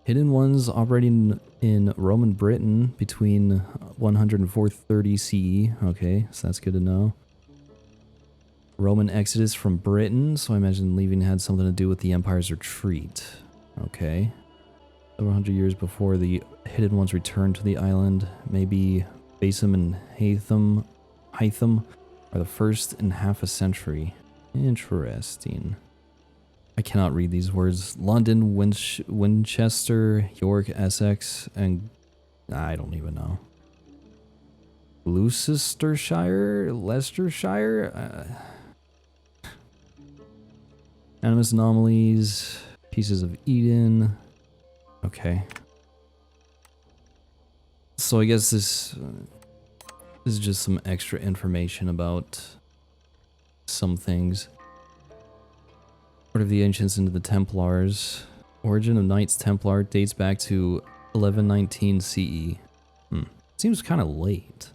Hidden ones operating in Roman Britain between 100 and 430 CE. Okay, so that's good to know. Roman exodus from Britain, so I imagine leaving had something to do with the empire's retreat. Okay. Several hundred years before the Hidden Ones returned to the island, maybe Basim and Hytham are the first in half a century. Interesting. I cannot read these words. London, Winchester, York, Essex, and I don't even know. Gloucestershire? Leicestershire? Animus anomalies, pieces of Eden. Okay. So I guess this is just some extra information about some things. Part of the Ancients into the Templars. Origin of Knights Templar dates back to 1119 CE. Seems kind of late.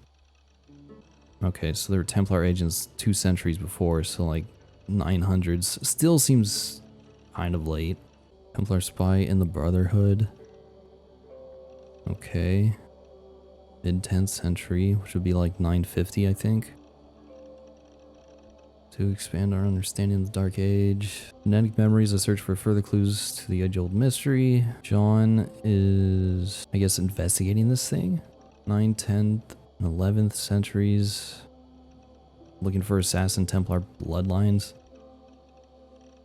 Okay, so there were Templar agents 2 centuries before, so like 900s. Still seems kind of late. Templar spy in the Brotherhood. Okay. Mid-10th century, which would be like 950, I think. To expand our understanding of the Dark Age. Genetic memories, a search for further clues to the age-old mystery. John is, I guess, investigating this thing. 9th, 10th, and 11th centuries. Looking for Assassin Templar bloodlines.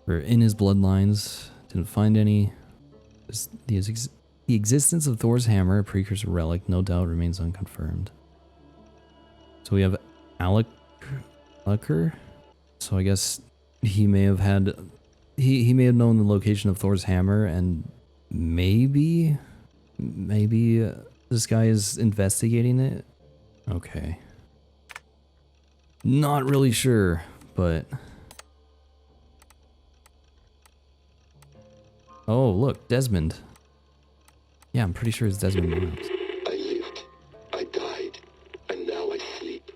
Or in his bloodlines. Didn't find any. The existence of Thor's hammer, a precursor relic, no doubt remains unconfirmed. So we have Aleker. So I guess he may have had... He may have known the location of Thor's hammer, and maybe this guy is investigating it? Okay. Not really sure, but... Oh, look, Desmond. Yeah, I'm pretty sure it's Desmond Miles. I lived, I died, and now I sleep.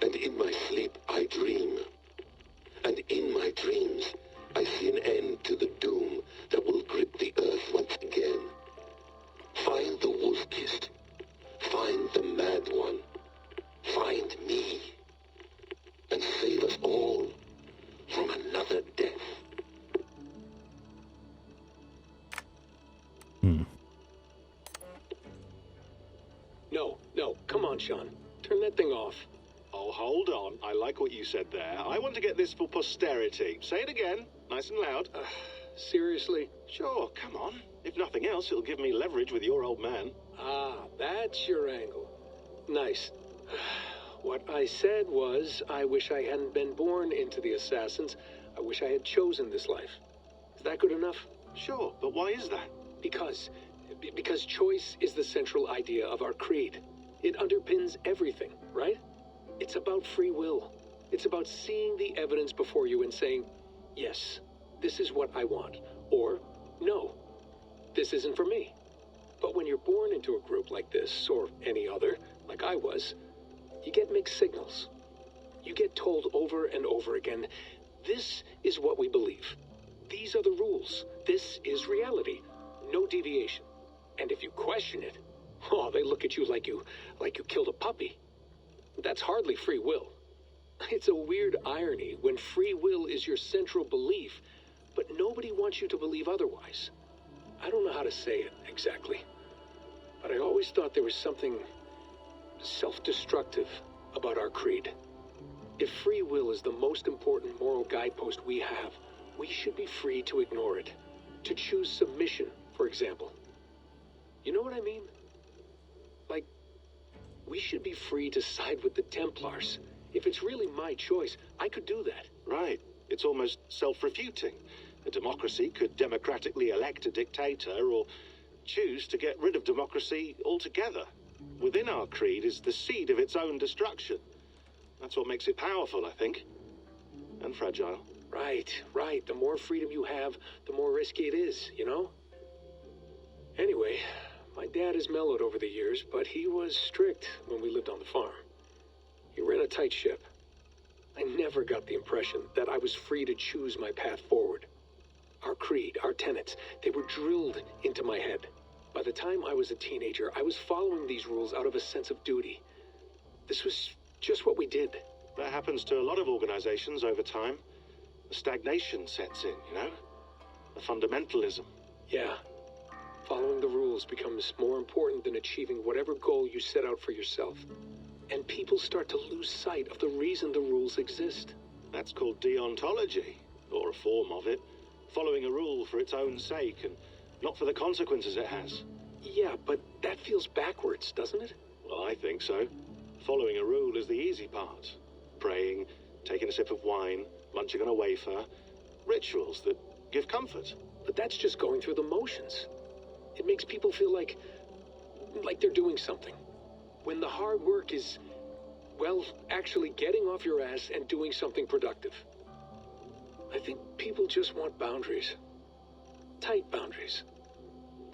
And in my sleep, I dream. And in my dreams, I see an end to the doom that will grip the earth once again. Find the wolf-kissed. Find the mad one. Find me. And save us all from another death. No, come on, Sean. Turn that thing off. Oh, hold on. I like what you said there. I want to get this for posterity. Say it again, nice and loud. Seriously? Sure, come on. If nothing else, it'll give me leverage with your old man. Ah, that's your angle. Nice. What I said was, I wish I hadn't been born into the Assassins. I wish I had chosen this life. Is that good enough? Sure, but why is that? Because choice is the central idea of our creed. It underpins everything, right? It's about free will. It's about seeing the evidence before you and saying, yes, this is what I want, or no, this isn't for me. But when you're born into a group like this, or any other, like I was, you get mixed signals. You get told over and over again, this is what we believe. These are the rules. This is reality. No deviation. And if you question it, oh, they look at you like you killed a puppy. That's hardly free will. It's a weird irony when free will is your central belief, but nobody wants you to believe otherwise. I don't know how to say it exactly, but I always thought there was something self-destructive about our creed. If free will is the most important moral guidepost we have, we should be free to ignore it. To choose submission, for example. You know what I mean? Like, we should be free to side with the Templars. If it's really my choice, I could do that. Right. It's almost self-refuting. A democracy could democratically elect a dictator or choose to get rid of democracy altogether. Within our creed is the seed of its own destruction. That's what makes it powerful, I think. And fragile. Right. The more freedom you have, the more risky it is, you know? Anyway, my dad has mellowed over the years, but he was strict when we lived on the farm. He ran a tight ship. I never got the impression that I was free to choose my path forward. our creed, our tenets, they were drilled into my head. By the time I was a teenager, I was following these rules out of a sense of duty. This was just what we did. That happens to a lot of organizations over time. The stagnation sets in, you know? The fundamentalism. Yeah. Following the rules becomes more important than achieving whatever goal you set out for yourself. And people start to lose sight of the reason the rules exist. That's called deontology, or a form of it. Following a rule for its own sake and not for the consequences it has. Yeah, but that feels backwards, doesn't it? Well, I think so. Following a rule is the easy part. Praying, taking a sip of wine, munching on a wafer. Rituals that give comfort. But that's just going through the motions. It makes people feel like they're doing something. When the hard work is, well, actually getting off your ass and doing something productive. I think people just want boundaries. Tight boundaries.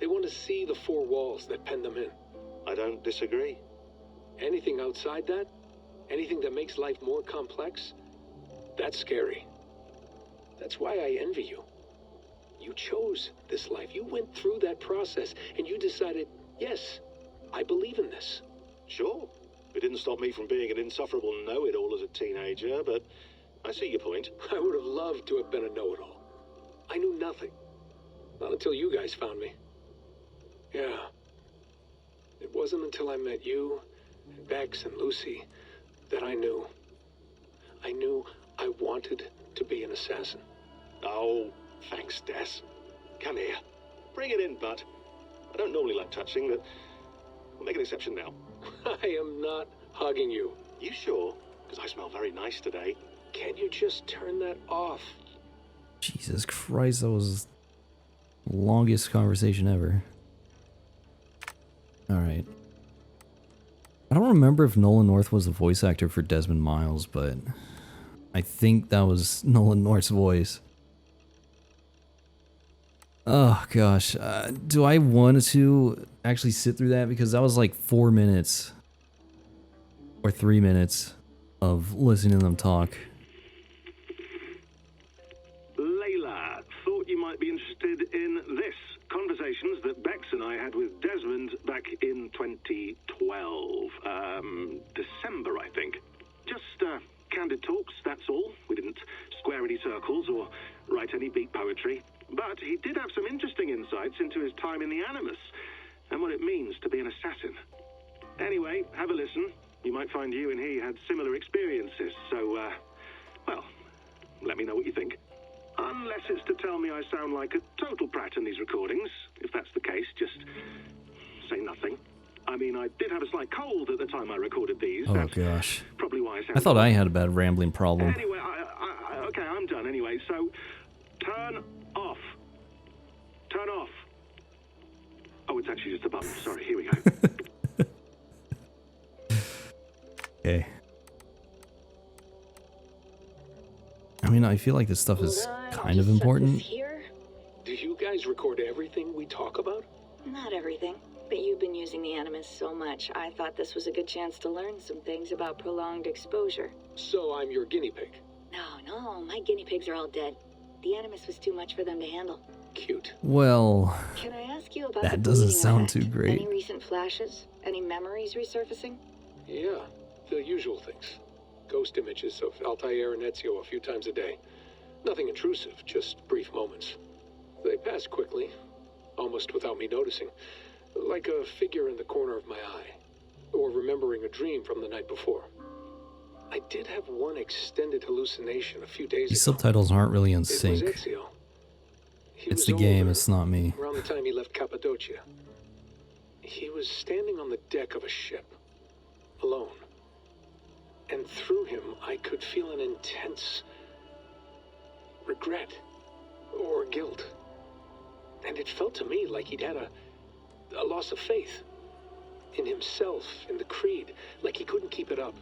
They want to see the four walls that pen them in. I don't disagree. Anything outside that, anything that makes life more complex, that's scary. That's why I envy you. You chose this life. You went through that process and you decided, yes, I believe in this. Sure. It didn't stop me from being an insufferable know-it-all as a teenager, but I see your point. I would have loved to have been a know-it-all. I knew nothing. Not until you guys found me. Yeah. It wasn't until I met you, and Bex and Lucy, that I knew. I knew I wanted to be an assassin. Oh, thanks, Des. Come here. Bring it in, bud. I don't normally like touching, but we'll make an exception now. I am not hugging you. You sure? Because I smell very nice today. Can you just turn that off? Jesus Christ, that was the longest conversation ever. Alright. I don't remember if Nolan North was the voice actor for Desmond Miles, but I think that was Nolan North's voice. Oh gosh, do I want to actually sit through that? Because that was like 4 minutes or 3 minutes of listening to them talk. Layla, thought you might be interested in this. Conversations that Bex and I had with Desmond back in 2012. December, I think. Just candid talks, that's all. We didn't square any circles or write any beat poetry. But he did have some interesting insights into his time in the Animus and what it means to be an assassin. Anyway, have a listen. You might find you and he had similar experiences, so, well, let me know what you think. Unless it's to tell me I sound like a total prat in these recordings. If that's the case, just say nothing. I mean, I did have a slight cold at the time I recorded these. Oh That's gosh. probably why I sound... I thought I had a bad rambling problem. Anyway, okay, I'm done anyway, so turn off. Turn off. Oh, it's actually just a button. Sorry, here we go. Okay. I mean, I feel like this stuff is kind of important. Here? Do you guys record everything we talk about? Not everything, but you've been using the Animus so much, I thought this was a good chance to learn some things about prolonged exposure. So I'm your guinea pig. No, my guinea pigs are all dead. The Animus was too much for them to handle. Cute. Well, Can I ask you about that the doesn't bleeding sound effect? too great. Any recent flashes? Any memories resurfacing? Yeah, the usual things. Ghost images of Altair and Ezio a few times a day. Nothing intrusive, just brief moments. They pass quickly, almost without me noticing. Like a figure in the corner of my eye. Or remembering a dream from the night before. I did have one extended hallucination a few days These ago. subtitles aren't really in It was sync. Ezio. He It's was the game, older, it's not me. around the time he left Cappadocia. He was standing on the deck of a ship, alone. And through him, I could feel an intense regret or guilt. And it felt to me like he'd had a loss of faith in himself, in the creed, like he couldn't keep it up,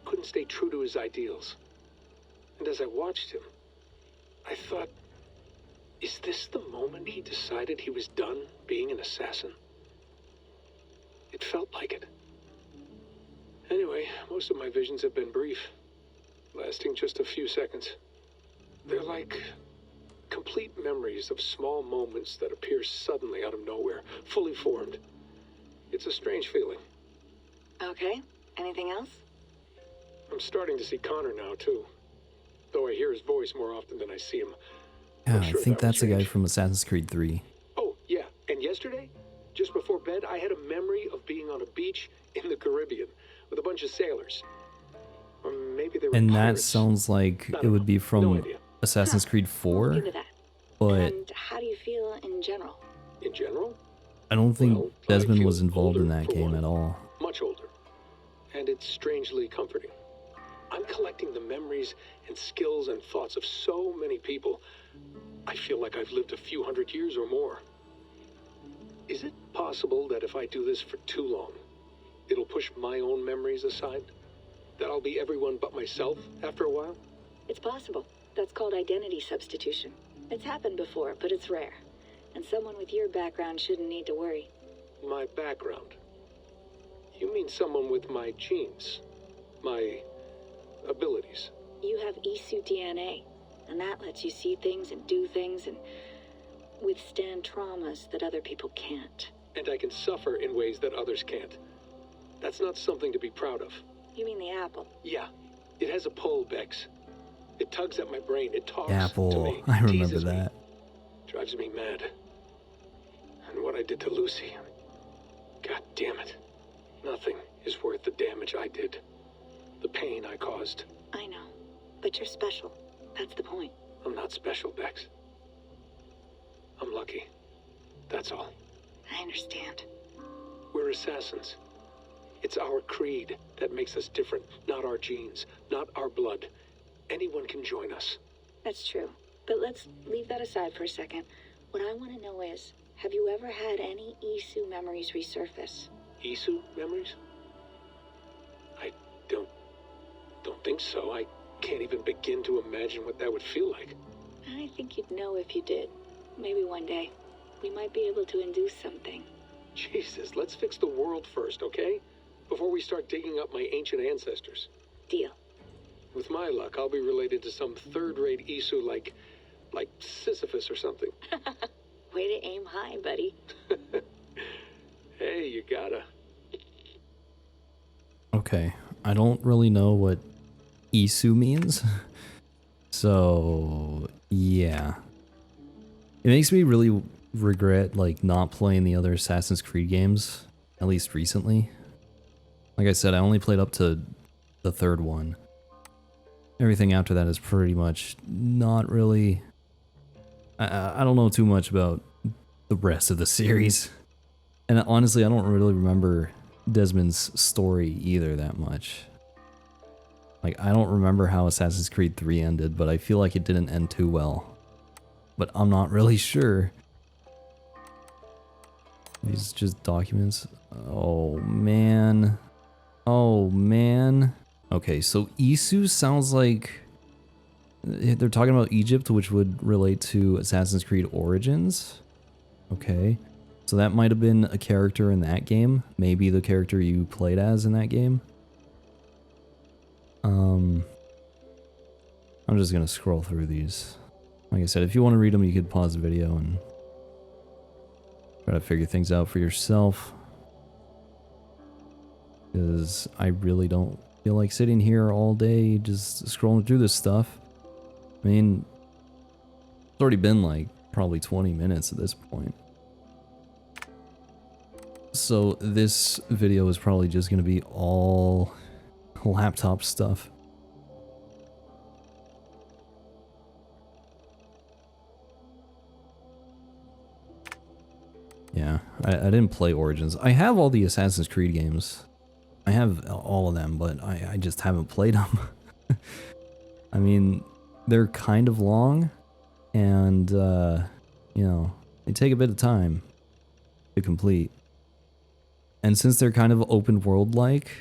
couldn't stay true to his ideals. And as I watched him, I thought, is this the moment he decided he was done being an assassin? It felt like it. Anyway, most of my visions have been brief, lasting just a few seconds. They're like complete memories of small moments that appear suddenly out of nowhere, fully formed. It's a strange feeling. Okay. Anything else? I'm starting to see Connor now, too. Though I hear his voice more often than I see him. Yeah, I'm I sure think that was that's the guy strange. from Assassin's Creed 3. Oh, yeah. And yesterday, just before bed, I had a memory of being on a beach in the Caribbean with a bunch of sailors. Or maybe they were And that pirates. sounds like I it don't would know. be No from idea. Assassin's Creed We'll 4, look into that. but And how do you feel in general? In general, I don't think well, I Desmond feel was involved in older, that for game one. at all. Much older. And it's strangely comforting. I'm collecting the memories and skills and thoughts of so many people. I feel like I've lived a few hundred years or more. Is it possible that if I do this for too long, it'll push my own memories aside? That I'll be everyone but myself after a while? It's possible. That's called identity substitution. It's happened before, but it's rare. And someone with your background shouldn't need to worry. My background? You mean someone with my genes? My abilities? You have Isu DNA, and that lets you see things and do things and withstand traumas that other people can't. And I can suffer in ways that others can't. That's not something to be proud of. You mean the apple? Yeah, it has a pull, Bex. It tugs at my brain. It talks to Apple, me. I remember teases me, that. drives me mad. And what I did to Lucy. God damn it. Nothing is worth the damage I did. The pain I caused. I know, but you're special. That's the point. I'm not special, Bex. I'm lucky. That's all. I understand. We're assassins. It's our creed that makes us different, not our genes, not our blood. Anyone can join us. That's true. But let's leave that aside for a second. What I want to know is, have you ever had any Isu memories resurface? Isu memories? I don't think so. I can't even begin to imagine what that would feel like. I think you'd know if you did. Maybe one day. We might be able to induce something. Jesus, let's fix the world first, okay? Before we start digging up my ancient ancestors. Deal. With my luck, I'll be related to some third-rate Isu like Sisyphus or something. Way to aim high, buddy. Hey, you gotta. Okay, I don't really know what Isu means. So, yeah. It makes me really regret, like, not playing the other Assassin's Creed games, at least recently. Like I said, I only played up to the third one. Everything after that is pretty much not really... I don't know too much about the rest of the series. And honestly, I don't really remember Desmond's story either that much. Like, I don't remember how Assassin's Creed 3 ended, but I feel like it didn't end too well. But I'm not really sure. These just documents. Oh, man. Oh, man. Okay, so Isu sounds like... They're talking about Egypt, which would relate to Assassin's Creed Origins. Okay. So that might have been a character in that game. Maybe the character you played as in that game. I'm just gonna scroll through these. Like I said, if you want to read them, you could pause the video and try to figure things out for yourself. Because I really don't feel like sitting here all day just scrolling through this stuff. I mean, it's already been like probably 20 minutes at this point. So this video is probably just going to be all laptop stuff. Yeah, I didn't play Origins. I have all the Assassin's Creed games. I have all of them, but I just haven't played them. I mean, they're kind of long, and, you know, they take a bit of time to complete. And since they're kind of open world-like,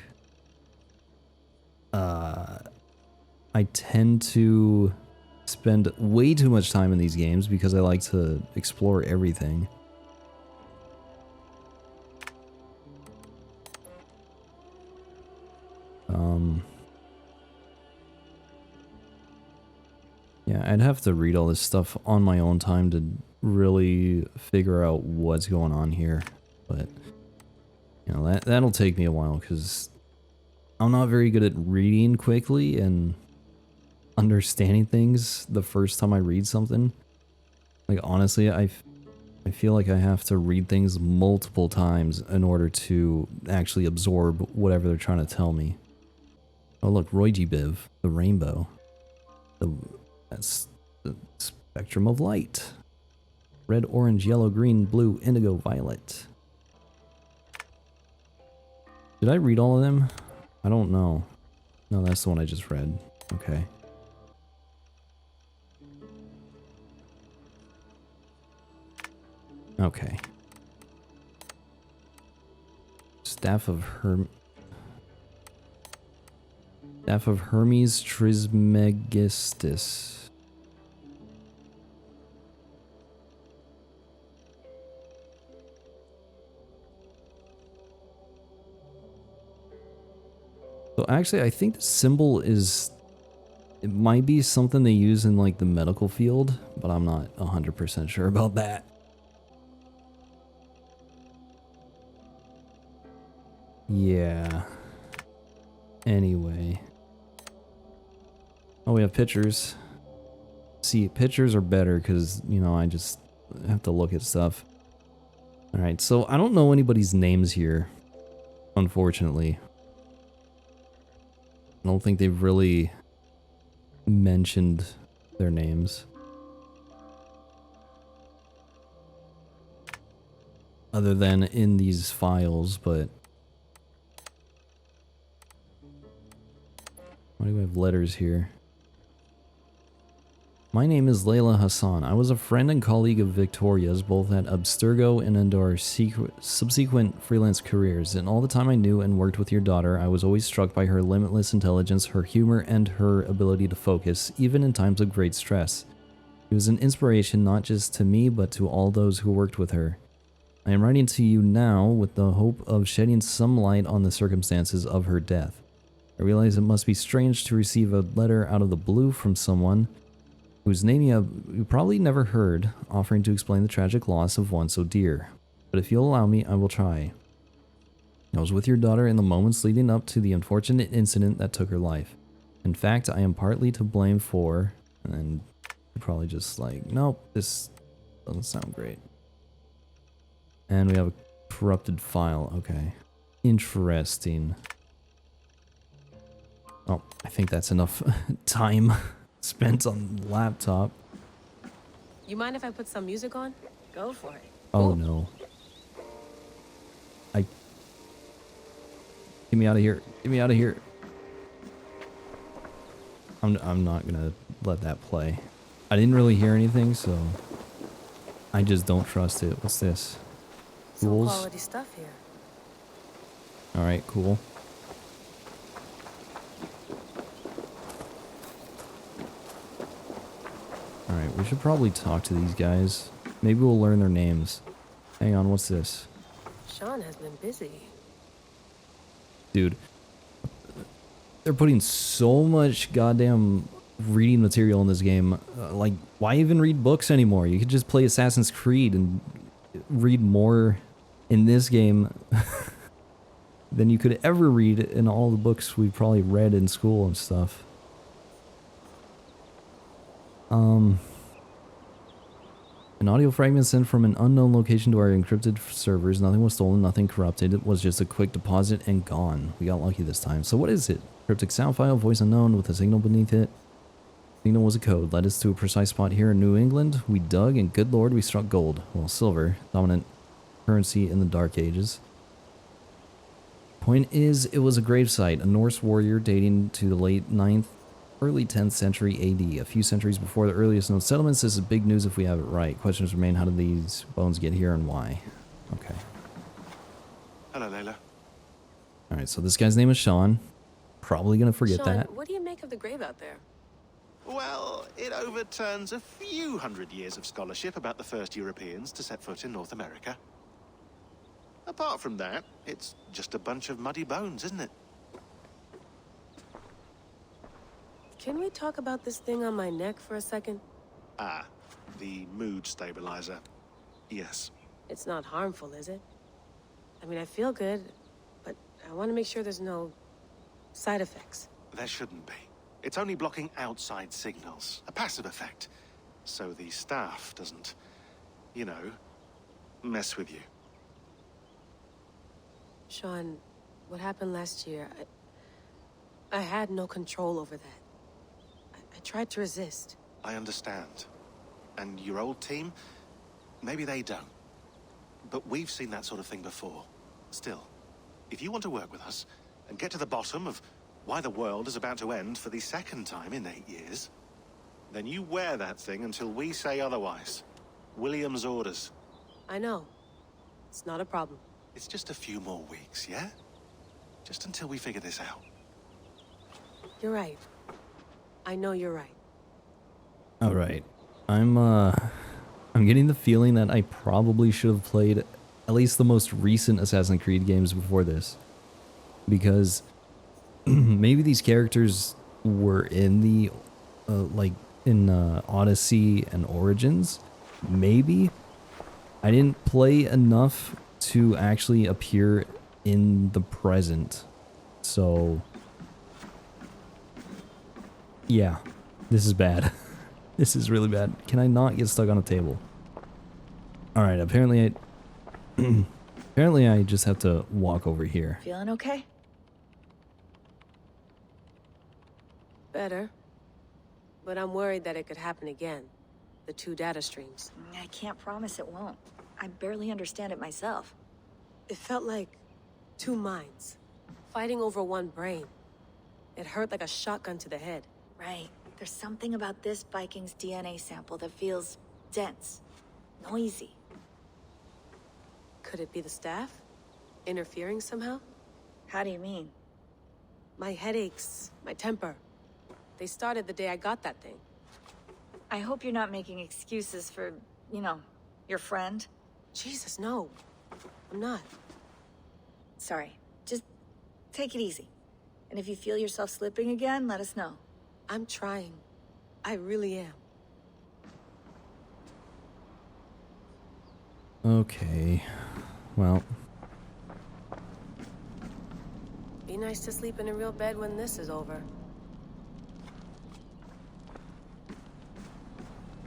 I tend to spend way too much time in these games because I like to explore everything. Yeah, I'd have to read all this stuff on my own time to really figure out what's going on here. But, you know, that'll take me a while because I'm not very good at reading quickly and understanding things the first time I read something. Like, honestly, I feel like I have to read things multiple times in order to actually absorb whatever they're trying to tell me. Oh, look, Roy G. Biv, the rainbow. That's the spectrum of light. Red, orange, yellow, green, blue, indigo, violet. Did I read all of them? I don't know. No, that's the one I just read. Okay. Okay. Staff of Hermes Trismegistus. So actually, I think the symbol is... It might be something they use in like the medical field, but I'm not 100% sure about that. Yeah. Anyway. Oh, we have pictures. See, pictures are better because, you know, I just have to look at stuff. Alright, so I don't know anybody's names here, unfortunately. I don't think they've really mentioned their names. Other than in these files, but... Why do we have letters here? My name is Layla Hassan. I was a friend and colleague of Victoria's, both at Abstergo and in our subsequent freelance careers. And all the time I knew and worked with your daughter, I was always struck by her limitless intelligence, her humor, and her ability to focus, even in times of great stress. She was an inspiration not just to me, but to all those who worked with her. I am writing to you now with the hope of shedding some light on the circumstances of her death. I realize it must be strange to receive a letter out of the blue from someone whose name you probably never heard, offering to explain the tragic loss of one so dear. But if you'll allow me, I will try. I was with your daughter in the moments leading up to the unfortunate incident that took her life. In fact, I am partly to blame for... And you're probably just like, nope, this doesn't sound great. And we have a corrupted file. Okay. Interesting. Oh, I think that's enough time spent on the laptop. You mind if I put some music on? Go for it. Oh no. Get me out of here. Get me out of here. I'm not gonna let that play. I didn't really hear anything, so I just don't trust it. What's this? Some Rules? quality stuff here. Alright, cool. Alright, we should probably talk to these guys. Maybe we'll learn their names. Hang on, what's this? Sean has been busy. Dude. They're putting so much goddamn reading material in this game. Like, why even read books anymore? You could just play Assassin's Creed and read more in this game than you could ever read in all the books we probably read in school and stuff. An audio fragment sent from an unknown location to our encrypted servers. Nothing was stolen, nothing corrupted. It was just a quick deposit and gone. We got lucky this time. So what is it? Cryptic sound file, voice unknown with a signal beneath it. Signal was a code. Led us to a precise spot here in New England. We dug and good lord we struck gold. Well, silver, dominant currency in the Dark Ages. Point is, it was a gravesite, a Norse warrior dating to the late 9th, early 10th century AD, a few centuries before the earliest known settlements. This is big news if we have it right. Questions remain, how did these bones get here and why? Okay. Hello, Layla. Alright, so this guy's name is Sean. Probably gonna forget Sean, that. what do you make of the grave out there? Well, it overturns a few hundred years of scholarship about the first Europeans to set foot in North America. Apart from that, it's just a bunch of muddy bones, isn't it? Can we talk about this thing on my neck for a second? Ah, the mood stabilizer. Yes. It's not harmful, is it? I mean, I feel good, but I want to make sure there's no side effects. There shouldn't be. It's only blocking outside signals, a passive effect. So the staff doesn't, you know, mess with you. Sean, what happened last year, I had no control over that. I tried to resist. I understand. And your old team, maybe they don't. But we've seen that sort of thing before. Still, if you want to work with us and get to the bottom of why the world is about to end for the second time in 8 years, then you wear that thing until we say otherwise. William's orders. I know. It's not a problem. It's just a few more weeks, yeah? Just until we figure this out. You're right. I know you're right. All right. I'm getting the feeling that I probably should have played at least the most recent Assassin's Creed games before this. Because maybe these characters were in the, Odyssey and Origins. Maybe. I didn't play enough to actually appear in the present. So, yeah, this is bad. This is really bad. Can I not get stuck on a table? Alright, apparently I just have to walk over here. Feeling okay? Better. But I'm worried that it could happen again. The two data streams. I can't promise it won't. I barely understand it myself. It felt like two minds, fighting over one brain. It hurt like a shotgun to the head. Right. There's something about this Viking's DNA sample that feels dense, noisy. Could it be the staff? Interfering somehow? How do you mean? My headaches, my temper. They started the day I got that thing. I hope you're not making excuses for, you know, your friend. Jesus, no. I'm not. Sorry. Just take it easy. And if you feel yourself slipping again, let us know. I'm trying. I really am. Okay. Well. Be nice to sleep in a real bed when this is over.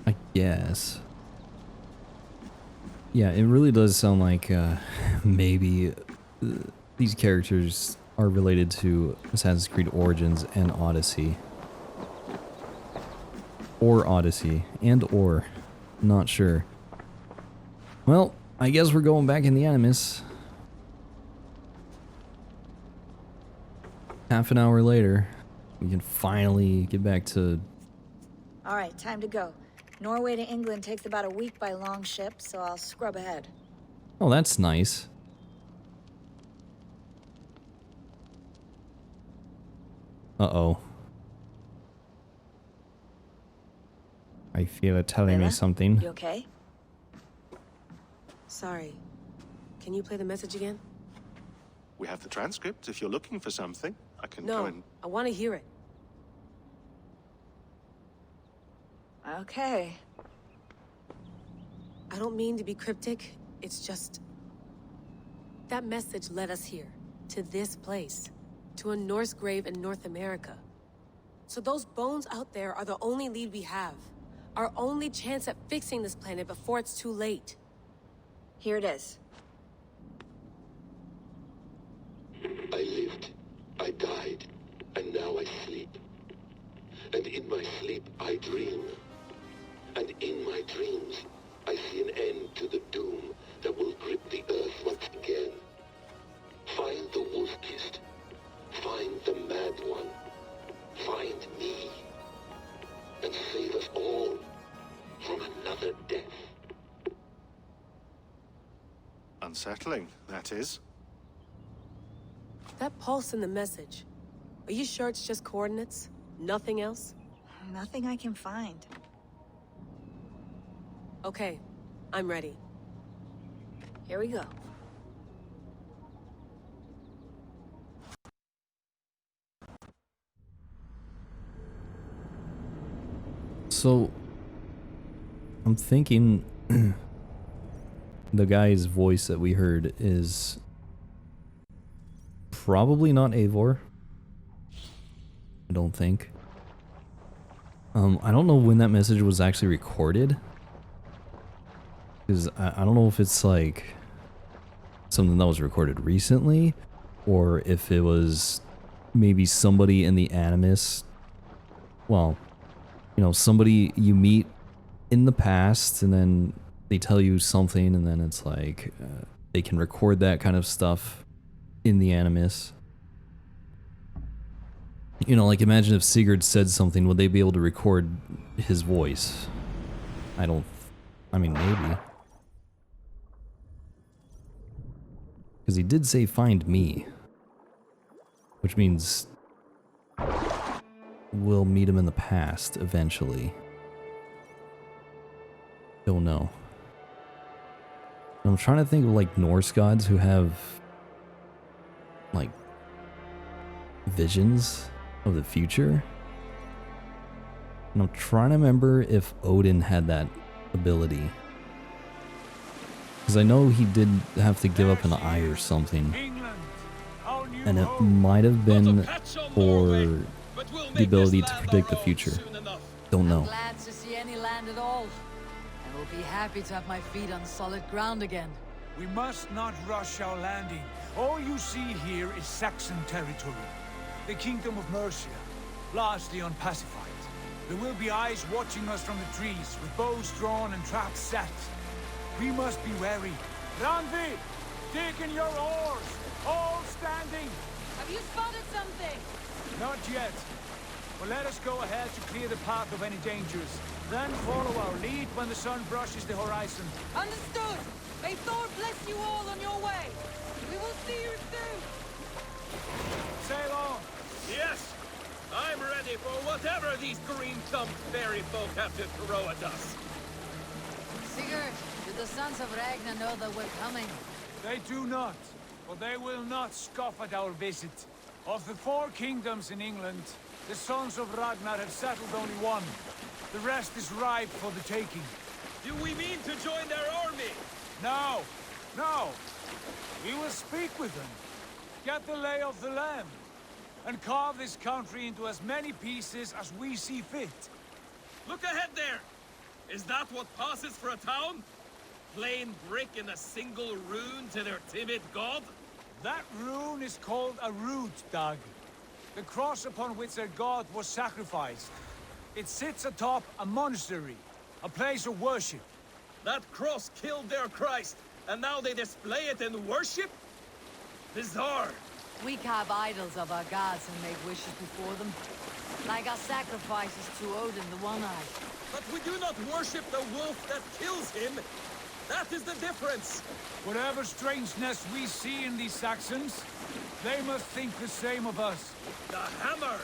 I guess. Yeah, it really does sound like maybe these characters are related to Assassin's Creed Origins and Odyssey. Or Odyssey. Or. Not sure. Well, I guess we're going back in the Animus. Half an hour later, we can finally get back to... All right, time to go. Norway to England takes about a week by long ship, so I'll scrub ahead. Oh, that's nice. Uh-oh. I feel it telling me Layla, something. You okay? Sorry. Can you play the message again? We have the transcript if you're looking for something. I can go No, and... I want to hear it. Okay. I don't mean to be cryptic. It's just... that message led us here. To this place. To a Norse grave in North America. So those bones out there are the only lead we have. Our only chance at fixing this planet before it's too late. Here it is. I lived, I died, and now I sleep. And in my sleep I dream. And in my dreams I see an end to the doom that will grip the earth once again. Find the wolf-kissed. Find the mad one. Find me. And save us all from another death. Unsettling, that is. That pulse in the message. Are you sure it's just coordinates? Nothing else? Nothing I can find. Okay, I'm ready. Here we go. So, I'm thinking the guy's voice that we heard is probably not Eivor. I don't think. I don't know when that message was actually recorded. Because I don't know if it's like something that was recorded recently, or if it was maybe somebody in the Animus. Well, you know, somebody you meet in the past and then they tell you something and then it's like they can record that kind of stuff in the Animus. You know, like imagine if Sigurd said something, would they be able to record his voice? I mean maybe. Because he did say find me. Which means we'll meet him in the past eventually. Don't know. I'm trying to think of like Norse gods who have like visions of the future. And I'm trying to remember if Odin had that ability. Because I know he did have to give up an eye or something. And it might have been for the ability to predict the future. Don't know. I'm glad to see any land at all. I will be happy to have my feet on solid ground again. We must not rush our landing. All you see here is Saxon territory. The Kingdom of Mercia, largely unpacified. There will be eyes watching us from the trees, with bows drawn and traps set. We must be wary. Randvi, dig in your oars! All standing! Have you spotted something? Not yet. But let us go ahead to clear the path of any dangers. Then follow our lead when the sun brushes the horizon. Understood! May Thor bless you all on your way! We will see you soon! Sail on! Yes! I'm ready for whatever these green-thumbed fairy folk have to throw at us. Sigurd, do the sons of Ragnar know that we're coming? They do not. But they will not scoff at our visit. Of the 4 kingdoms in England, the sons of Ragnar have settled only one. The rest is ripe for the taking. Do we mean to join their army? No! No! We will speak with them, get the lay of the land, and carve this country into as many pieces as we see fit. Look ahead there! Is that what passes for a town? Plain brick in a single rune to their timid god? That rune is called a root, Dag. The cross upon which their god was sacrificed. It sits atop a monastery, a place of worship. That cross killed their Christ, and now they display it in worship? Bizarre. We carve idols of our gods and make wishes before them. Like our sacrifices to Odin the One-Eyed. But we do not worship the wolf that kills him. That is the difference. Whatever strangeness we see in these Saxons, they must think the same of us. The hammer!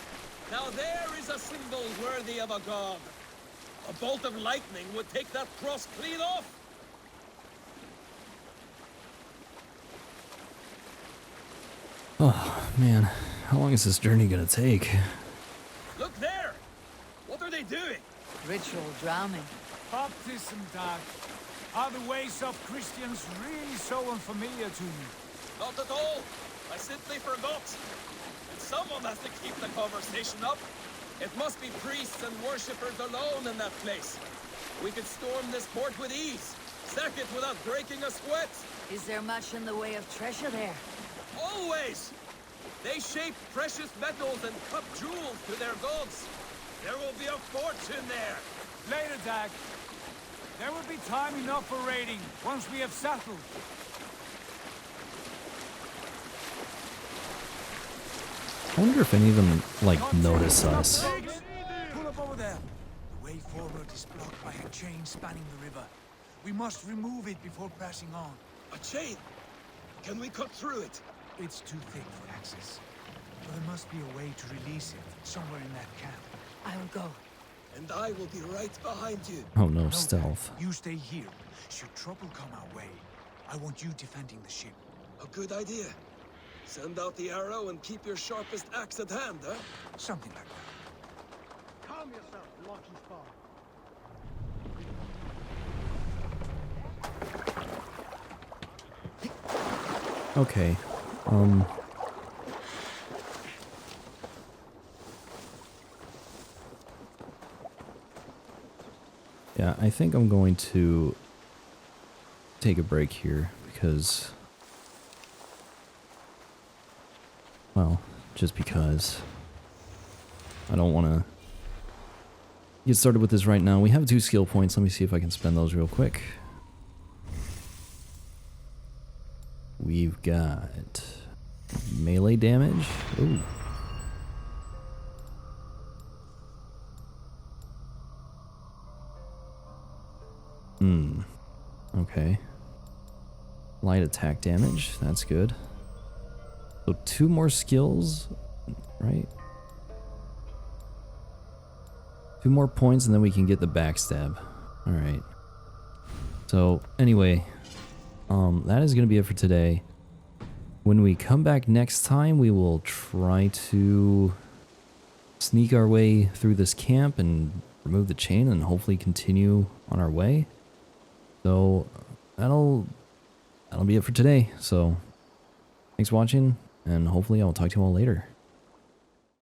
Now there is a symbol worthy of a god. A bolt of lightning would take that cross clean off. Oh, man. How long is this journey gonna take? Look there! What are they doing? Ritual drowning. Baptism, Dag. Are the ways of Christians really so unfamiliar to you? Not at all. I simply forgot. And someone has to keep the conversation up. It must be priests and worshippers alone in that place. We could storm this port with ease. Sack it without breaking a sweat. Is there much in the way of treasure there? Always! They shape precious metals and cut jewels to their gods. There will be a fortune there. Later, Dag. There will be time enough for raiding, once we have settled. I wonder if any of them, like, notice us. Pull up over there. The way forward is blocked by a chain spanning the river. We must remove it before pressing on. A chain? Can we cut through it? It's too thick for access. But there must be a way to release it, somewhere in that camp. I will go. And I will be right behind you. Oh no, stealth. You stay here. Should trouble come our way, I want you defending the ship. A good idea. Send out the arrow and keep your sharpest axe at hand, huh? Something like that. Calm yourself, Lucky Star. Okay. Yeah, I think I'm going to take a break here because, well, just because I don't want to get started with this right now. We have 2 skill points. Let me see if I can spend those real quick. We've got melee damage. Ooh. Okay. Light attack damage. That's good. So 2 more skills, right? 2 more points and then we can get the backstab. Alright. So, anyway, that is going to be it for today. When we come back next time, we will try to sneak our way through this camp and remove the chain and hopefully continue on our way. So, that'll be it for today. So, thanks for watching, and hopefully I'll talk to you all later.